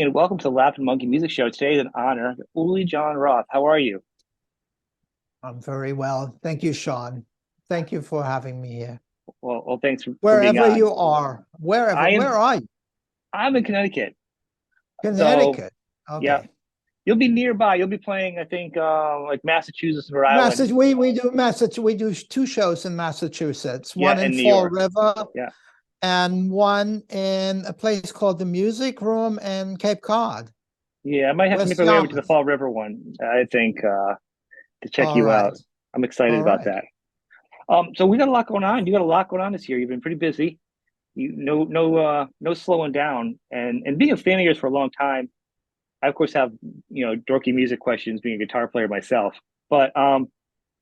and welcome to the Laughing Monkey Music Show. Today is an honor. ULI John Roth. How are you? I'm very well. Thank you, Sean. Thank you for having me here. Well, thanks for being Wherever on. you are, wherever, I where am are you? I'm in Connecticut, so Connecticut. yeah, Okay. you'll be nearby. You'll be playing, I think, like Massachusetts, Rhode Island. We do two shows in Massachusetts, Yeah, one in in New Fall York. River Yeah, and one in a place called the Music Room in Cape Cod, yeah. I might have to make West my way over to the Yarmouth. Fall River one. I think to check All you right. out. I'm excited All about right. that. So we got a lot going on. You got a lot going on this year. You've been pretty busy. No slowing down. And being a fan of yours for a long time. I of course have dorky music questions being a guitar player myself. But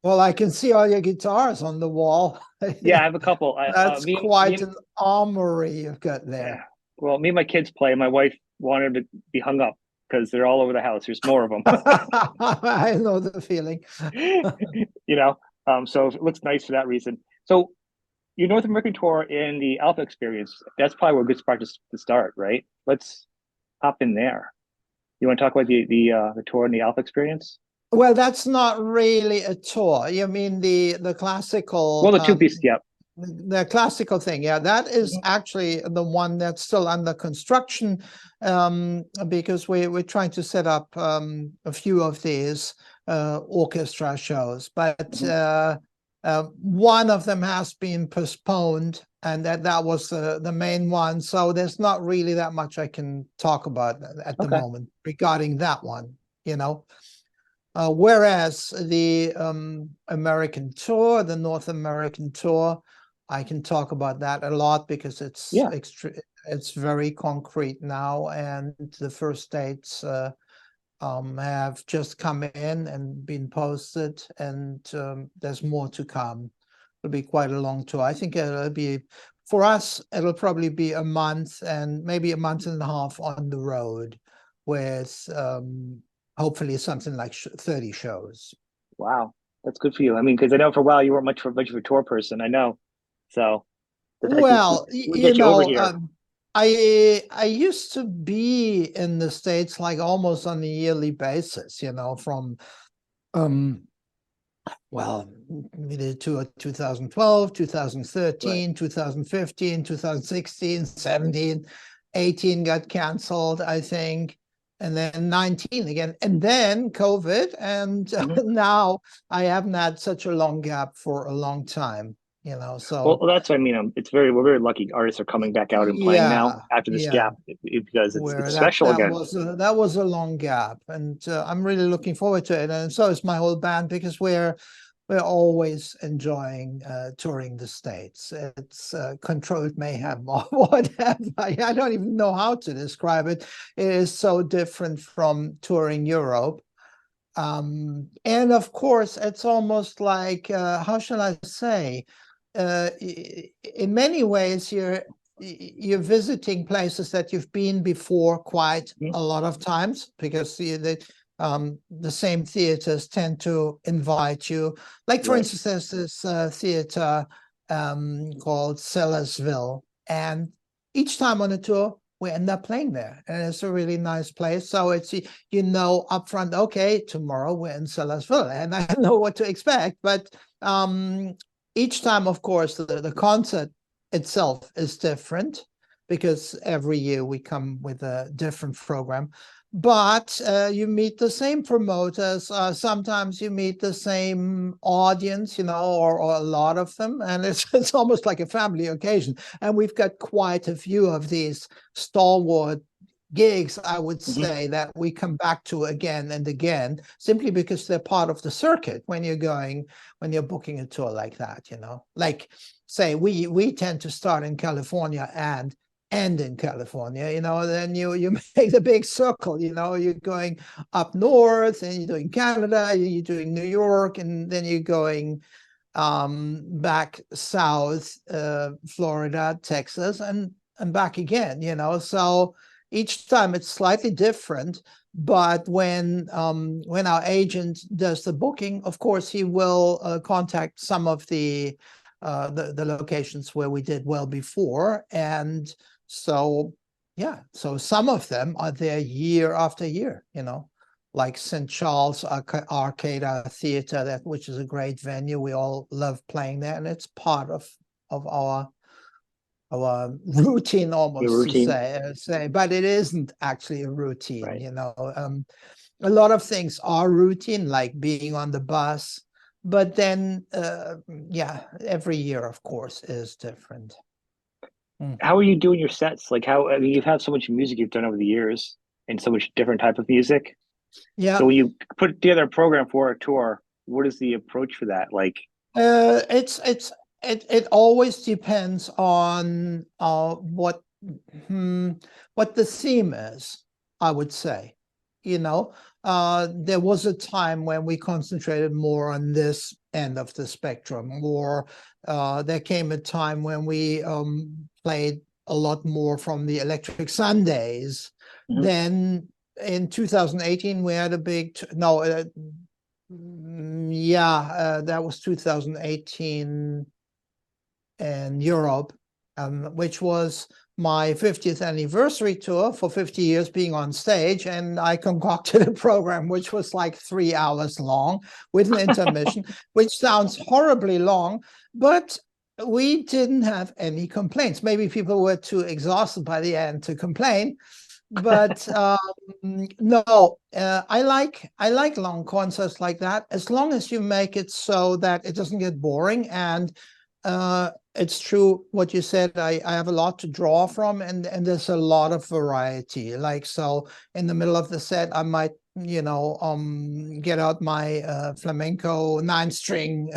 Well, I can see all your guitars on the wall. yeah, I have a couple. That's quite an armory you've got Yeah, there. well, me and my kids play. My wife wanted to be hung up because they're all over the house. There's more of them. I know the feeling. you know. So it looks nice for that reason. So your North American tour and the Alpha experience, that's probably a good spot to start, right? Let's hop in there. You want to talk about the tour and the Alpha experience? Well, that's not really a tour. You mean the Well, classical the two piece, yeah. the classical thing. Yeah, that is actually the one that's still under construction, because we're trying to set up a few of these orchestra shows, but Mm-hmm. one of them has been postponed, and that was the main one. So there's not really that much I can talk about at the Okay. moment regarding that one, you know. Whereas the American tour, the North American tour, I can talk about that a lot because Yeah. it's very concrete now, and the first dates have just come in and been posted, and there's more to come. It'll be quite a long tour. I think it'll be, for us, it'll probably be a month and maybe a month and a half on the road with hopefully something like 30 shows. Wow. That's good for you. I mean, because I know for a while you weren't much of a tour person. I know. So Well, we get you over here. I used to be in the States like almost on a yearly basis, from um well, we did tour 2012, Right. 2013, 2015, 2016, 17, 18 got canceled, I think, and then 19 again, and then COVID, and Mhm. now I haven't had such a long gap for a long time, Well, so that's what I mean. We're very lucky artists are coming back out and playing now yeah, after this yeah. gap because Where it's that special that again. was that was a long gap, and I'm really looking forward to it, and so is my whole band because we're always enjoying touring the States. It's controlled mayhem or whatever. I don't even know how to describe it. It is so different from touring Europe. And of course, it's almost like, how shall I say? In many ways, you're visiting places that you've been before quite Mhm. a lot of times because the same theaters tend to invite you. Like, for Right. instance, there's this theater called Sellersville, and each time on a tour, we end up playing there, and it's a really nice place. So it's upfront, okay, tomorrow we're in Sellersville, and I know what to expect. But each time, of course, the concert itself is different because every year we come with a different program. But you meet the same promoters. Sometimes you meet the same audience, or a lot of them, and it's almost like a family occasion. And we've got quite a few of these stalwart gigs, I would Hmm. say, that we come back to again and again, simply because they're part of the circuit when you're booking a tour like that, like, say, we tend to start in California and end in California, then you make the big circle, you're going up north and you're doing Canada, you're doing New York, and then you're going back south, Florida, Texas, and back again, so each time it's slightly different. But when our agent does the booking, of course he will contact some of the locations where we did well before, and so Yeah, so some of them are there year after year, you know, like St. Charles Arcade Theater, which is a great venue. We all love playing there, and it's part of our routine, Your almost to routine, say, but it isn't actually a routine, right? you know. A lot of things are routine, like being on the bus, but then, yeah, every year, of course, is different. Mm. How are you doing your sets? Like how, I mean, you've had so much music you've done over the years and so much different type of music. So Yeah, when you put together a program for a tour, what is the approach for that? Like, it always depends on what the theme is, I would say. You know, there was a time when we concentrated more on this end of the spectrum, or there came a time when we played a lot more from the Electric Sundays. mhm, Then in 2018 we had a big no yeah, that was 2018 in Europe, which was my 50th anniversary tour for 50 years being on stage. And I concocted a program which was like 3 hours long with an intermission, which sounds horribly long, but we didn't have any complaints. Maybe people were too exhausted by the end to complain, but no, I like long concerts like that, as long as you make it so that it doesn't get boring. And it's true what you said. I have a lot to draw from, and there's a lot of variety. Like, so in the middle of the set, I might, you know, get out my flamenco 9-string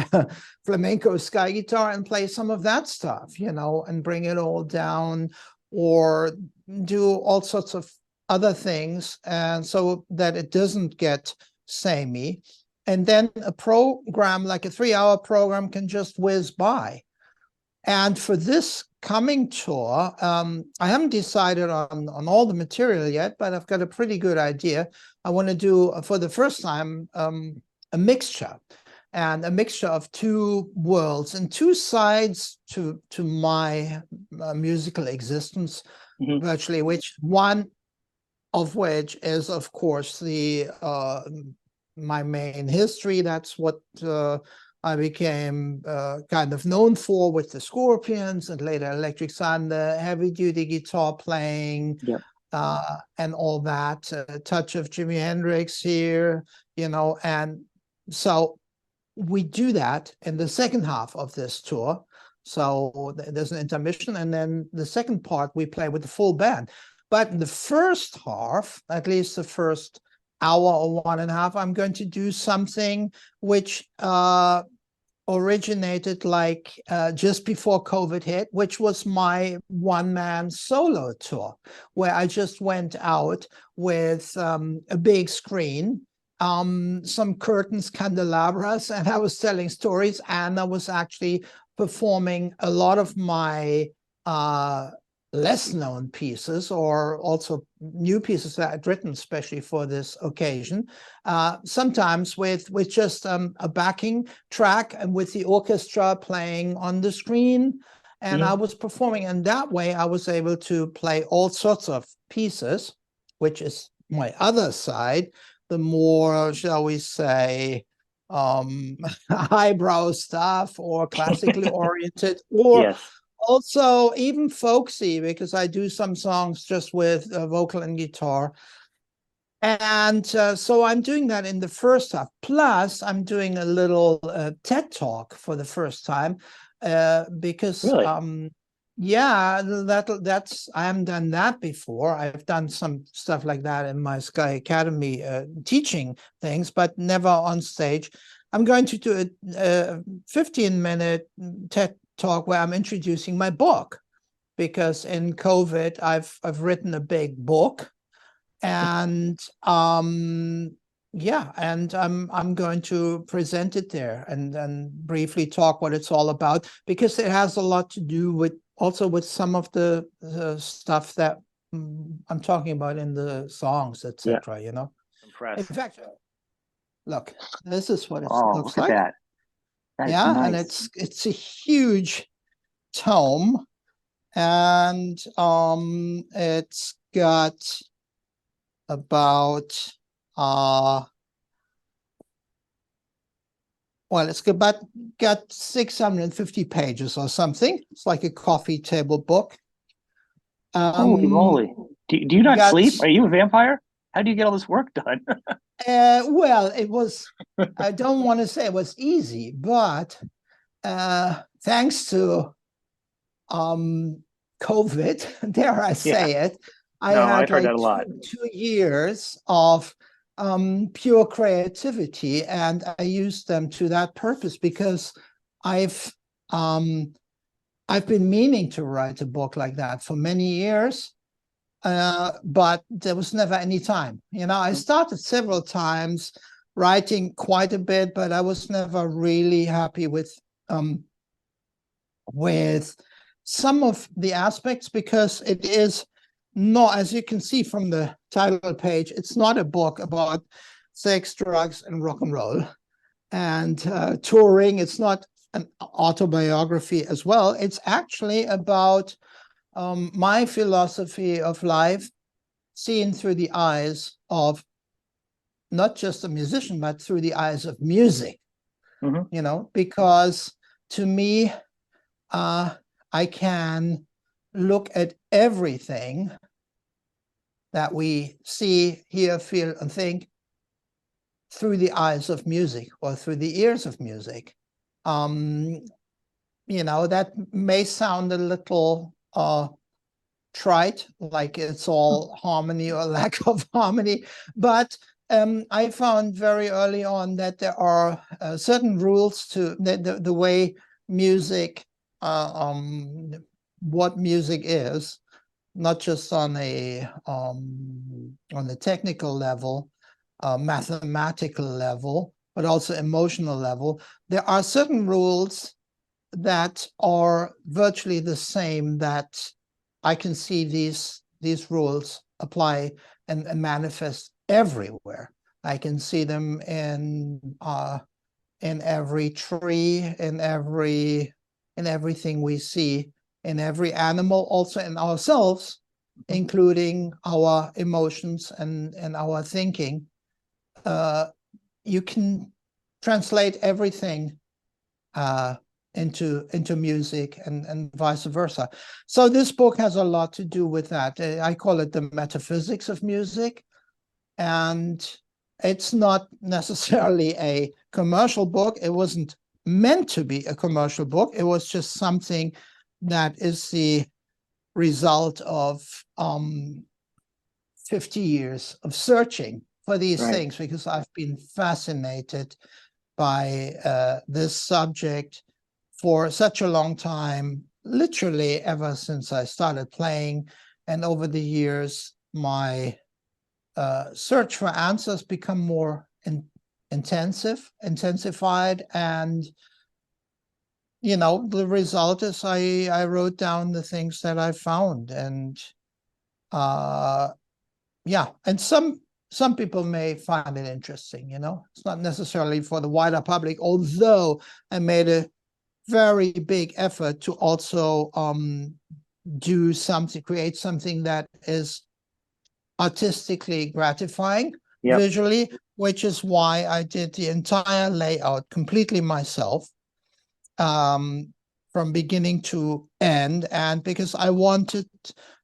flamenco sky guitar and play some of that stuff, you know, and bring it all down, or do all sorts of other things, and so that it doesn't get samey. And then a program like a 3-hour program can just whiz by. And for this coming tour, I haven't decided on all the material yet, but I've got a pretty good idea. I want to do, for the first time, a mixture, and a mixture of two worlds and two sides to my musical existence, mhm. virtually, which one of which is, of course, the my main history. That's what I became kind of known for with the Scorpions and later Electric Sun, the heavy-duty guitar playing, Yep. and all that. A touch of Jimi Hendrix here, you know, and so we do that in the second half of this tour. So there's an intermission, and then the second part we play with the full band. But in the first half, at least the first hour or 1.5, I'm going to do something which originated like just before COVID hit, which was my one-man solo tour, where I just went out with a big screen, some curtains, candelabras, and I was telling stories, and I was actually performing a lot of my less known pieces, or also new pieces that I'd written especially for this occasion, sometimes with just a backing track and with the orchestra playing on the screen. And I Mhm. was performing, and that way I was able to play all sorts of pieces, which is my other side, the more, shall we say, highbrow stuff, or classically oriented, or Yes. also even folksy, because I do some songs just with vocal and guitar. And so I'm doing that in the first half. Plus, I'm doing a little TED talk for the first time, because Really? yeah, that's I haven't done that before. I've done some stuff like that in my Sky Academy teaching things, but never on stage. I'm going to do a 15-minute TED talk where I'm introducing my book, because in COVID I've written a big book, and yeah, and I'm going to present it there, and briefly talk what it's all about, because it has a lot to do with also with some of the stuff that I'm talking about in the songs, Yeah. etc. You know, in Impressed. fact, look, this is what it Oh, looks look at like. that. That is Yeah, and nice. it's a huge tome. and it's got about well, it's got 650 pages or something. It's like a coffee table book. Holy Um, moly. Do you not got sleep? Are you a vampire? How do you get all this work done? well, it was. I don't want to say it was easy, but thanks to COVID, dare I Yeah. say it, I No, I've had heard that like a lot. 2 years of pure creativity, and I used them to that purpose because I've um, I've been meaning to write a book like that for many years, but there was never any time. I started several times writing quite a bit, but I was never really happy with some of the aspects because it is not, as you can see from the title page, it's not a book about sex, drugs, and rock and roll and touring. It's not an autobiography as well. It's actually about my philosophy of life seen through the eyes of not just a musician, but through the eyes of music, Hmm. because to me, uh, I can look at everything that we see, hear, feel, and think through the eyes of music or through the ears of music. Um, that may sound a little trite, like it's all harmony or lack of harmony, but I found very early on that there are certain rules to the way music, what music is, not just on a technical level, mathematical level, but also emotional level. There are certain rules that are virtually the same that I can see these rules apply and manifest everywhere. I can see them in every tree, in everything we see, in every animal, also in ourselves, including our emotions and our thinking. You can translate everything uh, into music and vice versa. So this book has a lot to do with that. I call it the metaphysics of music, and it's not necessarily a commercial book. It wasn't meant to be a commercial book. It was just something that is the result of 50 years of searching for these Right. things because I've been fascinated by this subject for such a long time, literally ever since I started playing. And over the years, my search for answers become more intensified. And, the result is I wrote down the things that I found. And uh, yeah, and some people may find it interesting, it's not necessarily for the wider public, although I made a very big effort to also do something, create something that is artistically gratifying Yep. visually, which is why I did the entire layout completely myself, um, from beginning to end, and because I wanted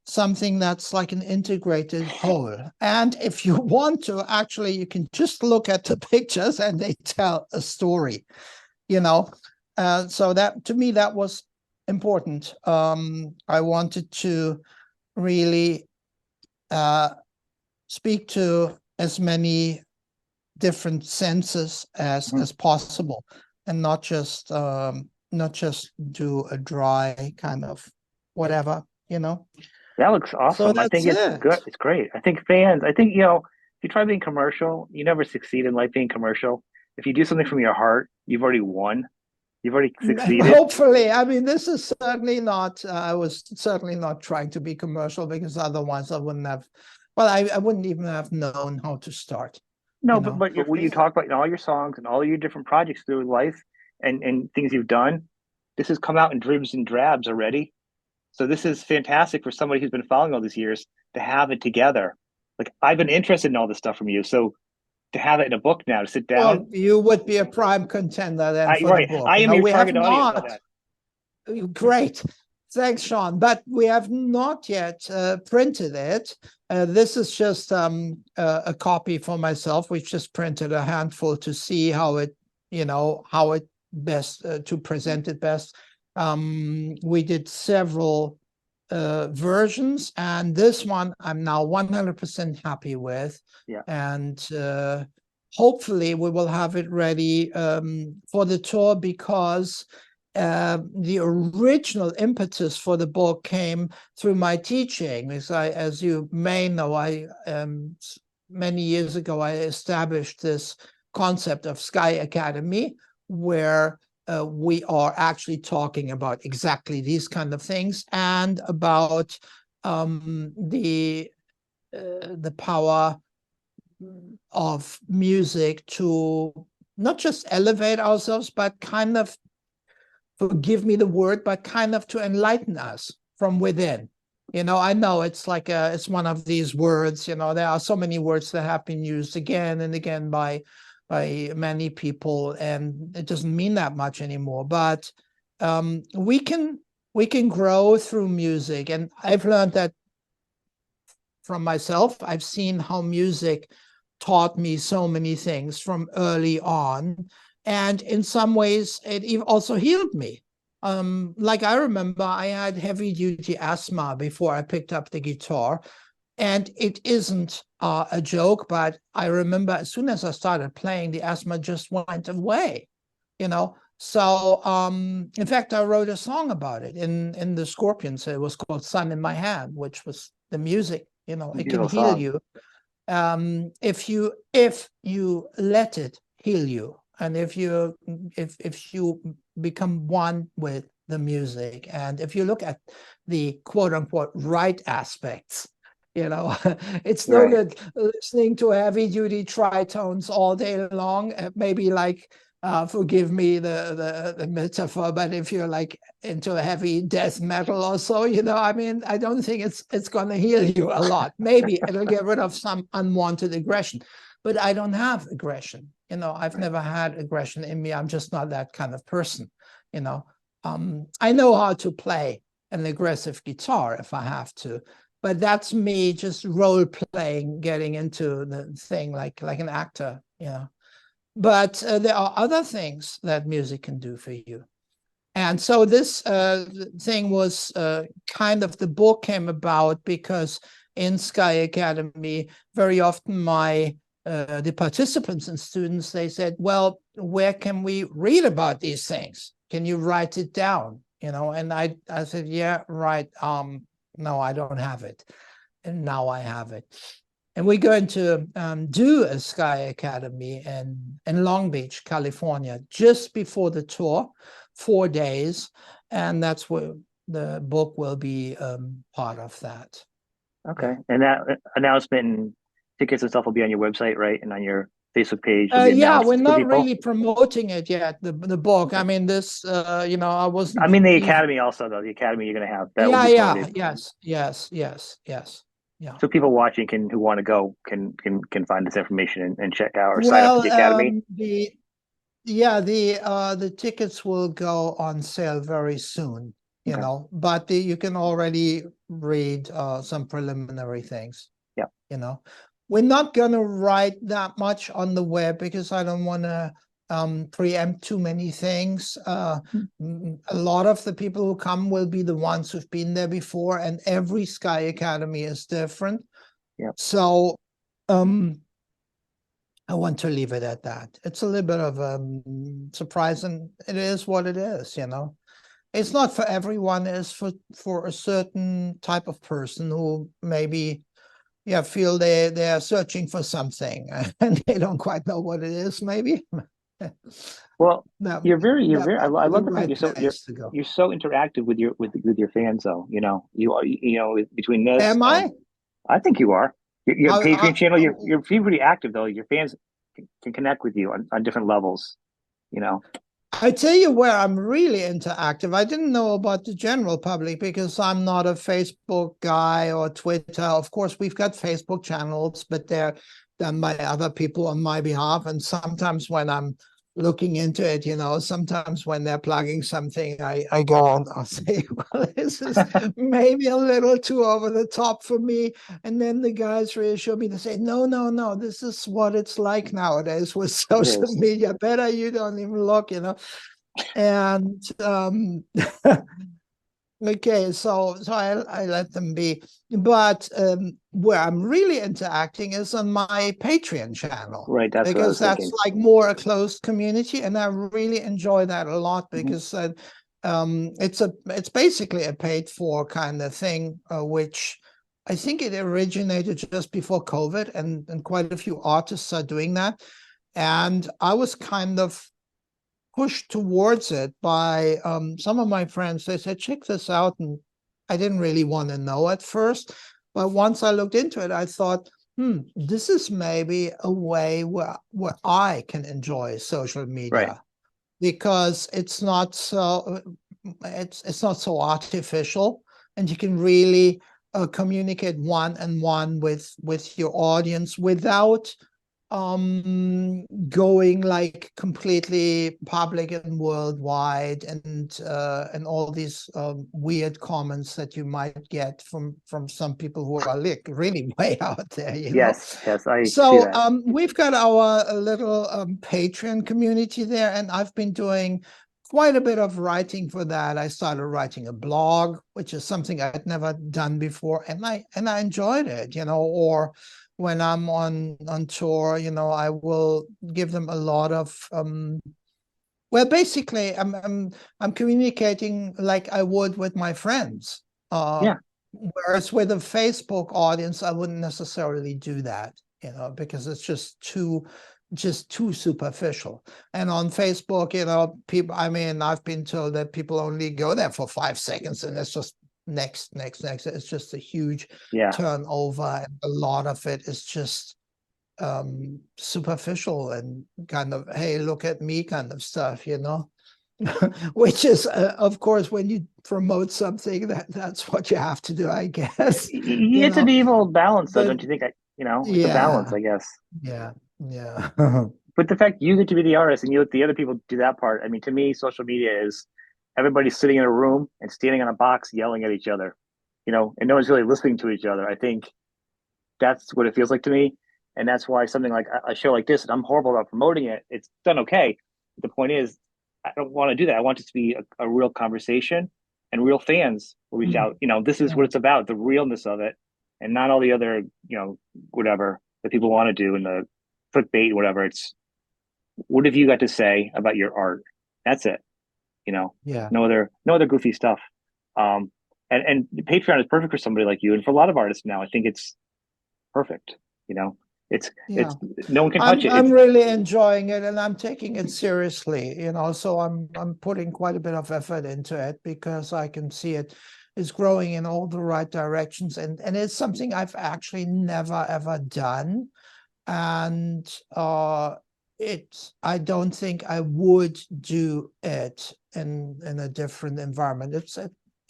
something that's like an integrated whole. And if you want to, actually, you can just look at the pictures and they tell a story, you know. So that to me that was important. I wanted to really speak to as many different senses Mhm. as possible, and not just do a dry kind of whatever, That looks So awesome. I that's think it's good. it. It's great. I think fans, if you try being commercial, you never succeed in life being commercial. If you do something from your heart, you've already won. You've already succeeded. Hopefully, I mean, this is certainly not. I was certainly not trying to be commercial because otherwise I wouldn't have. Well, I wouldn't even have known how to start. No, You but know. what you talk about in all your songs and all your different projects through life and things you've done, this has come out in dribs and drabs already. So this is fantastic for somebody who's been following all these years to have it together. Like I've been interested in all this stuff from you. So to have it in a book now, to sit Well, down, you would be a prime contender then I for the right. book. I You am know, your we have target audience on not. that. Great. Thanks, Sean. But we have not yet printed it. This is just a copy for myself. We've just printed a handful to see how it, how it best to present it best. We did several versions, and this one I'm now 100% happy with. Yeah. And hopefully we will have it ready for the tour, because the original impetus for the book came through my teaching. Because as you may know, many years ago, I established this concept of Sky Academy, where we are actually talking about exactly these kind of things, and about the power of music to not just elevate ourselves, but kind of, forgive me the word, but kind of to enlighten us from within. I know it's like it's one of these words, there are so many words that have been used again and again by many people, and it doesn't mean that much anymore. But we can grow through music. And I've learned that from myself. I've seen how music taught me so many things from early on. And in some ways, it also healed me. Like I remember I had heavy duty asthma before I picked up the guitar. And it isn't a joke, but I remember as soon as I started playing, the asthma just went away, So in fact, I wrote a song about it in the Scorpions. It was called Sun in My Hand, which was the music, it can Beautiful heal song. you. If you let it heal you, and if you become one with the music, and if you look at the quote unquote right aspects, it's no Right. good listening to heavy duty tritones all day long. Maybe like forgive me the metaphor, but if you're like into heavy death metal or so, I don't think it's going to heal you a lot. Maybe it'll get rid of some unwanted aggression, but I don't have aggression. I've never had aggression in me. I'm just not that kind of person. I know how to play an aggressive guitar if I have to, but that's me just role playing, getting into the thing like an actor. But there are other things that music can do for you. And so this thing was kind of, the book came about because in Sky Academy, very often the participants and students, they said, well, where can we read about these things? Can you write it down? And I said, yeah, right. No, I don't have it. And now I have it. And we're going to do a Sky Academy in Long Beach, California, just before the tour, 4 days. And that's where the book will be part of that. Okay. Yeah. And that announcement and tickets and stuff will be on your website, right? And on your Facebook page will be Yeah, announced we're for not people. really promoting it yet, the book. Okay. I mean, this, I I wasn't mean the even. academy also though. The academy you're gonna have that will Yeah, be yeah, promoted. yes. Yeah. So people watching who want to go can find this information and check out or sign up for Well, the academy. the tickets will go on sale very soon, Okay. but you can already read some preliminary things. Yeah. We're not going to write that much on the web because I don't want to preempt too many things. A lot of the people who come will be the ones who've been there before, and every Sky Academy is different. Yeah. So I want to leave it at that. It's a little bit of a surprise, and it is what it is, It's not for everyone. It's for a certain type of person who maybe, feel they're searching for something and they don't quite know what it is, maybe. Well, That you're that very. might I be the love the fact right place to go. you're so interactive with your fans though. You are between this Am and I? I think you are. Your How, Patreon channel, how, you're pretty active though. Your fans can connect with you on different levels. I tell you where I'm really interactive. I didn't know about the general public because I'm not a Facebook guy or Twitter. Of course, we've got Facebook channels, but they're done by other people on my behalf. And sometimes when I'm looking into it, sometimes when they're plugging something, I go on, I'll say, well, this is maybe a little too over the top for me. And then the guys reassure me to say, no, no, no, this is what it's like nowadays with It social is. media. Better you don't even look. And okay, so I let them be. But where I'm really interacting is on my Patreon channel, Right. That's what I because was that's thinking. like more a closed community, and I really enjoy that a lot Hmm. because it's basically a paid for kind of thing, which I think it originated just before COVID, and quite a few artists are doing that. And I was kind of pushed towards it by some of my friends. They said, check this out. And I didn't really want to know at first. But once I looked into it, I thought, this is maybe a way where I can enjoy social Right. media, because it's not so artificial, and you can really communicate one-on-one with your audience without going like completely public and worldwide, and all these weird comments that you might get from some people who are like really way out there. Yes. Yes. I see So that. we've got our little Patreon community there, and I've been doing quite a bit of writing for that. I started writing a blog, which is something I'd never done before, and I enjoyed it, or when I'm on tour, I will give them a lot of well, basically I'm communicating like I would with my friends. Yeah. Whereas with a Facebook audience, I wouldn't necessarily do that, because it's just too superficial. And on Facebook, people, I mean, I've been told that people only go there for 5 seconds, and it's just next, next, next. It's just a huge Yeah. turnover, and a lot of it is just superficial and kind of, hey, look at me kind of stuff. Which is of course, when you promote something, that's what you have to do, I guess. you It's an know evil balance, though, but don't you think? It's a balance, yeah, I guess. yeah, yeah. But the fact you get to be the artist and you let the other people do that part, I mean, to me, social media is everybody sitting in a room and standing on a box yelling at each other, and no one's really listening to each other. I think that's what it feels like to me. And that's why something like a show like this, and I'm horrible about promoting it, it's done okay. But the point is, I don't want to do that. I want it to be a real conversation, and real fans will reach Mm, out. This is what yeah, it's about, the realness of it, and not all the other, whatever that people want to do and the clickbait, whatever. It's what have you got to say about your art? That's it. yeah, No other goofy stuff. Um, and Patreon is perfect for somebody like you, and for a lot of artists now. I think it's perfect. You know, it's yeah. no one can touch I'm it. I'm really enjoying it, and I'm taking it seriously, so I'm putting quite a bit of effort into it, because I can see it is growing in all the right directions, and it's something I've actually never ever done. And I don't think I would do it in a different environment.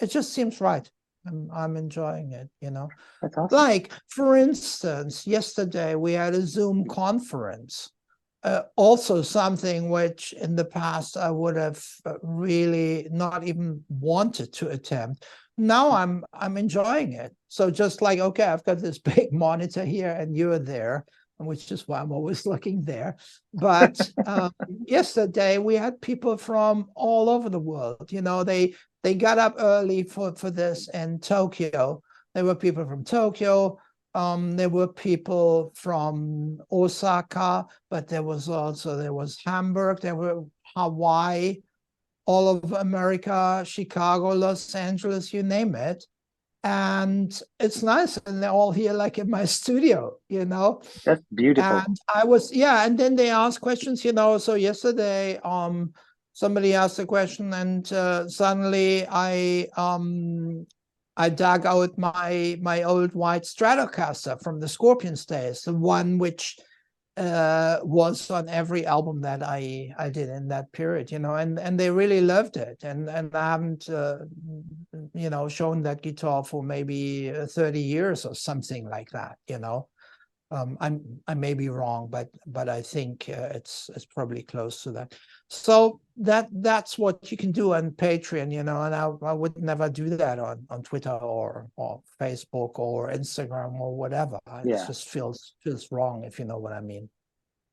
It just seems right. I'm enjoying it. That's awesome. Like, for instance, yesterday we had a Zoom conference. Also something which in the past I would have really not even wanted to attempt. Now I'm enjoying it. So just like, okay, I've got this big monitor here and you're there, which is why I'm always looking there. But yesterday we had people from all over the world. They got up early for this in Tokyo. There were people from Tokyo. There were people from Osaka, but there was Hamburg, there were Hawaii, all of America, Chicago, Los Angeles, you name it. And it's nice, and they're all here like in my studio. That's beautiful. And yeah, and then they ask questions. So yesterday, somebody asked a question, and suddenly I dug out my old white Stratocaster from the Scorpions days, the one which was on every album that I did in that period, and they really loved it. And I haven't, shown that guitar for maybe 30 years or something like that. I may be wrong, but I think it's probably close to that. So that's what you can do on Patreon, and I would never do that on Twitter or Facebook or Instagram or whatever. It Yeah. just feels wrong, if you know what I mean.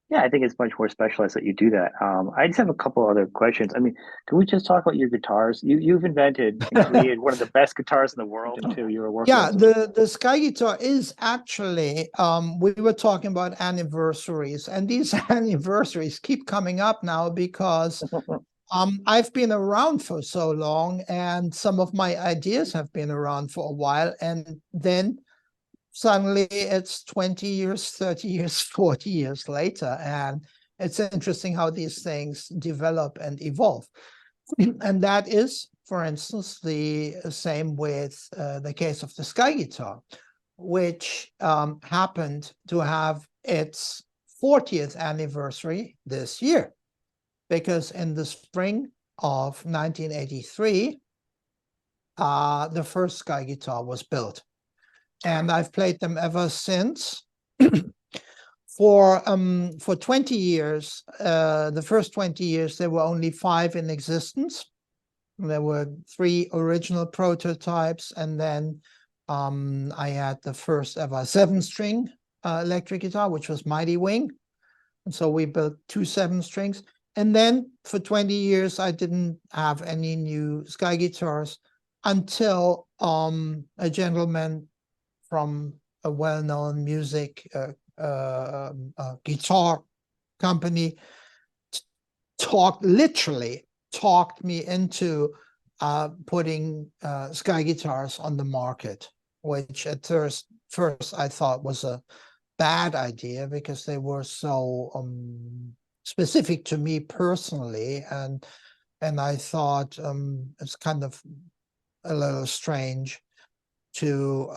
Yeah, I think it's much more specialized that you do that. I just have a couple other questions. I mean, can we just talk about your guitars? You've invented and created one of the best guitars in the world until you were working on Yeah, such. the Sky guitar is actually, we were talking about anniversaries, and these anniversaries keep coming up now because I've been around for so long, and some of my ideas have been around for a while, and then suddenly it's 20 years, 30 years, 40 years later, and it's interesting how these things develop and evolve. And that is, for instance, the same with the case of the Sky guitar, which happened to have its 40th anniversary this year, because in the spring of 1983, the first Sky guitar was built. And I've played them ever since. For 20 years, the first 20 years, there were only 5 in existence. There were 3 original prototypes, and then I had the first ever 7-string electric guitar, which was Mighty Wing. And so we built 2 7-strings. And then for 20 years, I didn't have any new Sky guitars until a gentleman from a well-known music guitar company literally talked me into putting Sky guitars on the market, which at first I thought was a bad idea because they were so specific to me personally, and I thought it's kind of a little strange to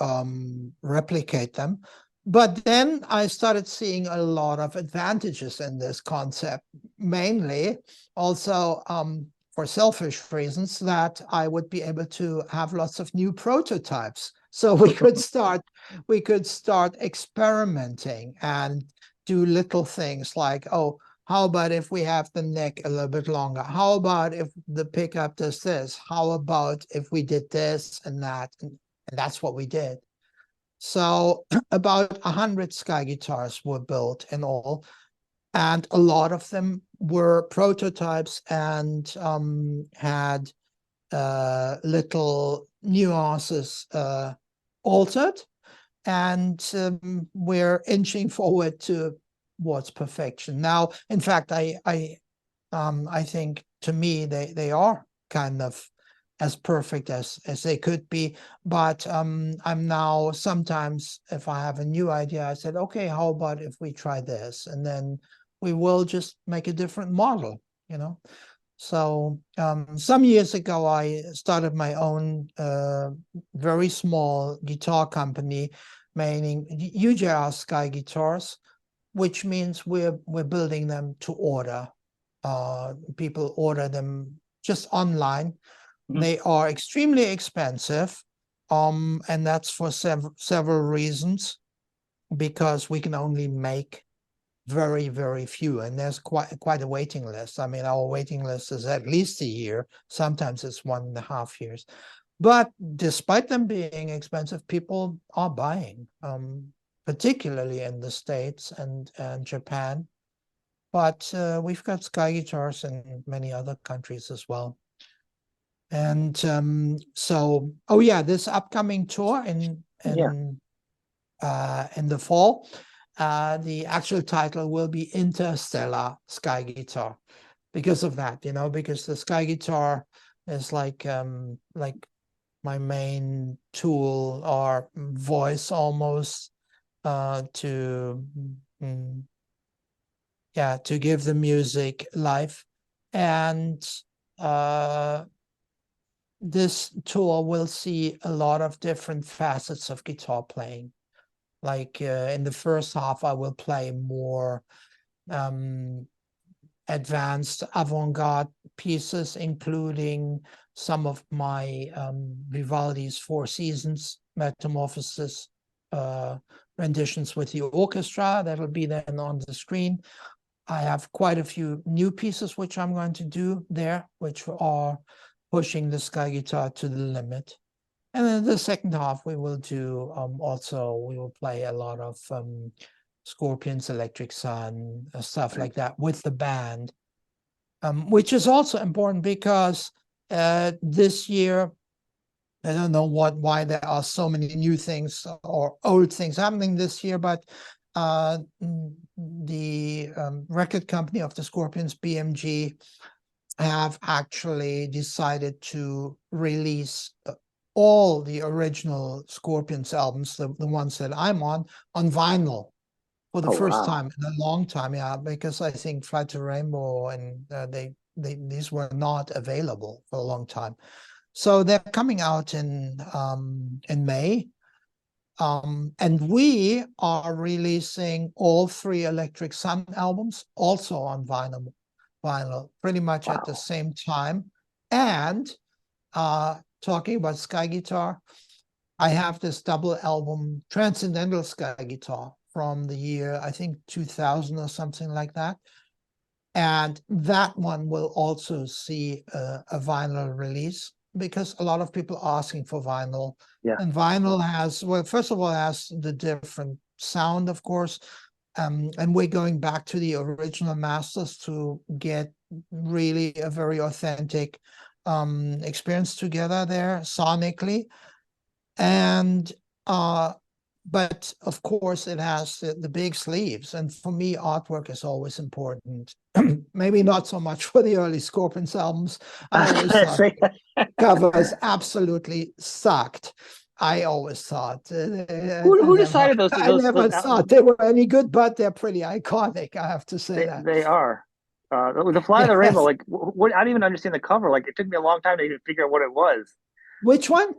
replicate them. But then I started seeing a lot of advantages in this concept, mainly also for selfish reasons, that I would be able to have lots of new prototypes. So we could start experimenting and do little things like, oh, how about if we have the neck a little bit longer? How about if the pickup does this? How about if we did this and that? And that's what we did. So about 100 Sky guitars were built in all, and a lot of them were prototypes and had little nuances altered, and we're inching forward towards perfection. Now, in fact, I think to me they are kind of as perfect as they could be. But I'm now sometimes, if I have a new idea, I said, okay, how about if we try this? And then we will just make a different model, So some years ago, I started my own very small guitar company, meaning UJR Sky Guitars, which means we're building them to order. People order them just online. Mhm. They are extremely expensive, and that's for several reasons, because we can only make very, very few, and there's quite a waiting list. I mean, our waiting list is at least a year. Sometimes it's 1.5 years. But despite them being expensive, people are buying, particularly in the States and Japan. But we've got Sky guitars in many other countries as well. And so, oh yeah, this upcoming tour Yeah. in the fall, the actual title will be Interstellar Sky Guitar, because of that, because the Sky guitar is like my main tool or voice almost, to to give the music life. And this tour will see a lot of different facets of guitar playing, Like in the first half, I will play more advanced avant-garde pieces, including some of my Vivaldi's Four Seasons, Metamorphosis renditions with the orchestra. That'll be then on the screen. I have quite a few new pieces which I'm going to do there, which are pushing the sky guitar to the limit. And then the second half, we will do we will play a lot of Scorpions, Electric Sun, stuff like that with the band, which is also important because this year, I don't know why there are so many new things or old things happening this year, but the record company of the Scorpions, BMG, have actually decided to release all the original Scorpions albums, the ones that I'm on vinyl for the first time in a long time. Yeah, because I think Flight to Rainbow and these were not available for a long time. So they're coming out in May. And we are releasing all 3 Electric Sun albums also on vinyl pretty much at the same time. And talking about sky guitar, I have this double album, Transcendental Sky Guitar, from the year, I think 2000 or something like that. And that one will also see a vinyl release, because a lot of people are asking for vinyl. Yeah. And vinyl has, well, first of all, it has the different sound, of course. And we're going back to the original masters to get really a very authentic experience together there sonically. And but of course it has the big sleeves, and for me artwork is always important. Maybe not so much for the early Scorpions albums. I always thought covers absolutely sucked. I always thought who decided those I never thought they were any good, but they're pretty iconic, I have to say. They are. The Fly of the Rainbow, like what, I didn't even understand the cover. Like it took me a long time to even figure out what it was. Which one?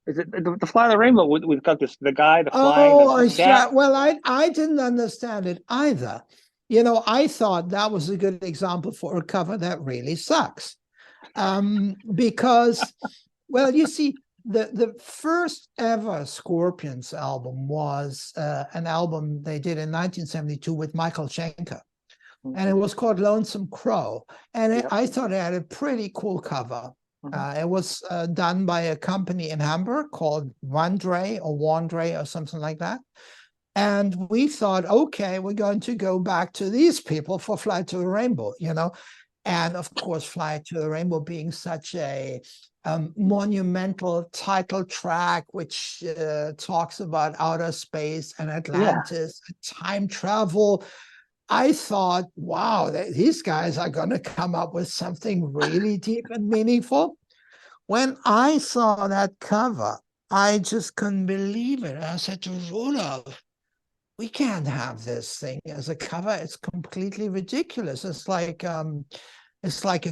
Is it the Fly of the Rainbow? We've got the guy, the flying. Well, I didn't understand it either. You know, I thought that was a good example for a cover that really sucks. Because, well, you see, the first ever Scorpions album was an album they did in 1972 with Michael Schenker. And it was called Lonesome Crow. And I thought it had a pretty cool cover. It was done by a company in Hamburg called Wandre or something like that. And we thought, okay, we're going to go back to these people for Fly to the Rainbow, you know. And of course, Fly to the Rainbow being such a monumental title track, which talks about outer space and Atlantis, and time travel. I thought, wow, these guys are going to come up with something really deep and meaningful. When I saw that cover, I just couldn't believe it. I said to Rudolph, we can't have this thing as a cover. It's completely ridiculous. It's like a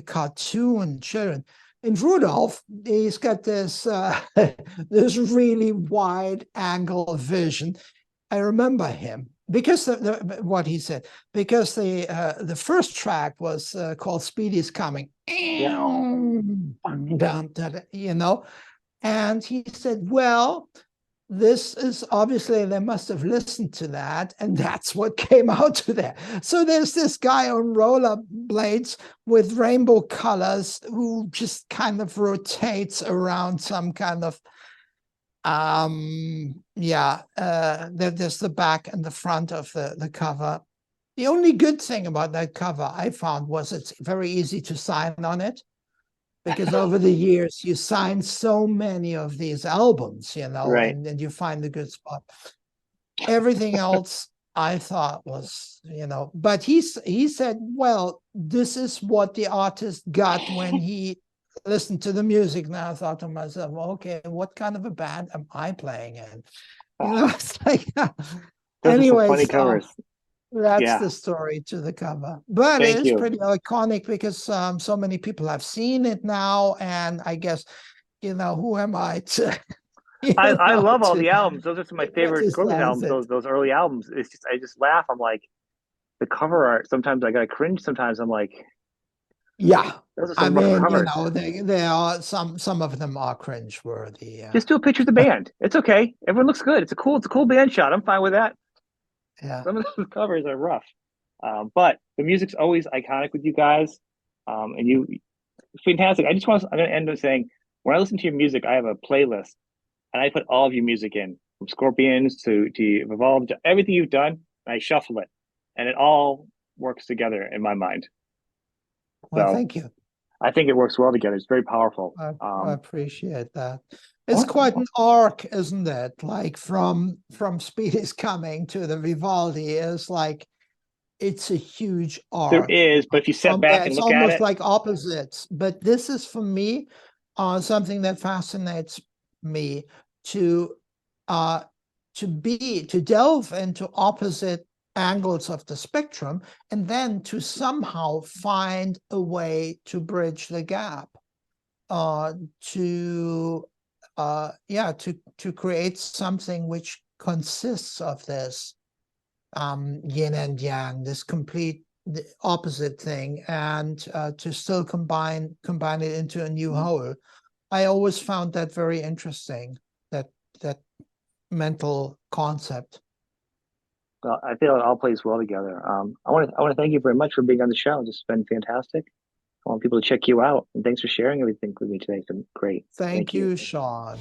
cartoon, children. And Rudolph, he's got this this really wide angle vision. I remember him because what he said, because the first track was called Speedy's Coming, you know, and he said, well, this is obviously, they must have listened to that, and that's what came out to there. So there's this guy on roller blades with rainbow colors who just kind of rotates around some kind of there's the back and the front of the cover. The only good thing about that cover I found was it's very easy to sign on it, because over the years you sign so many of these albums, you know, and you find the good spot. Everything else I thought was, you know, but he said, well, this is what the artist got when he listened to the music. Now I thought to myself, well, okay, what kind of a band am I playing in? You know, it's like, anyways, funny covers. That's the story to the cover. But it is pretty iconic because so many people have seen it now. And I guess, you know, who am I to you I know, love all the albums. Those are some of my favorite Scorpions criticize albums. it. Those early albums. It's just I just laugh. I'm like the cover art. Sometimes I gotta cringe. Sometimes I'm like, Yeah. those are I some rough mean, you covers. know, they are some of them are cringe worthy. Yeah. Just do a picture of the band. It's okay. Everyone looks good. It's a cool band shot. I'm fine with that. Yeah. Some of those covers are rough, but the music's always iconic with you guys, and you fantastic. I'm going to end with saying when I listen to your music, I have a playlist, and I put all of your music in from Scorpions to Evolved, to everything you've done. And I shuffle it, and it all works together in my mind. Well, So thank you. I think it works well together. It's very powerful. I appreciate that. I It's want, quite an arc, isn't it? Like from Speedy's Coming to the Vivaldi is like it's a huge there arc. is, but if you step From back there, and it's look at almost it, like opposites. But this is for me something that fascinates me to uh, to delve into opposite angles of the spectrum and then to somehow find a way to bridge the gap to yeah to create something which consists of this yin and yang, this complete the opposite thing, and to still combine it into a new whole. I always found that very interesting, that that mental concept. I feel it all plays well together. I want to thank you very much for being on the show. This has been fantastic. I want people to check you out, and thanks for sharing everything with me today. It's been great. Thank Thank you. you, Sean.